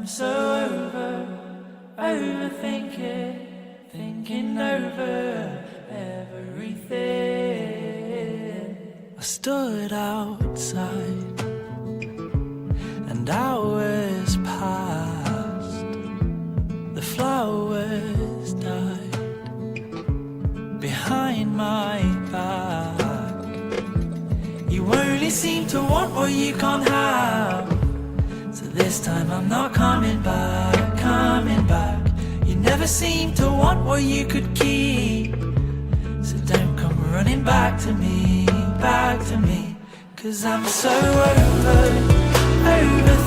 so overthinking, thinking over everything. I stood outside and hours passed. The flowers died behind my back. You only seem to want what you can't have. So this time I'm not coming back, coming back. You never seem to want what you could keep. So don't come running back to me, back to me. 'Cause I'm so overthinking.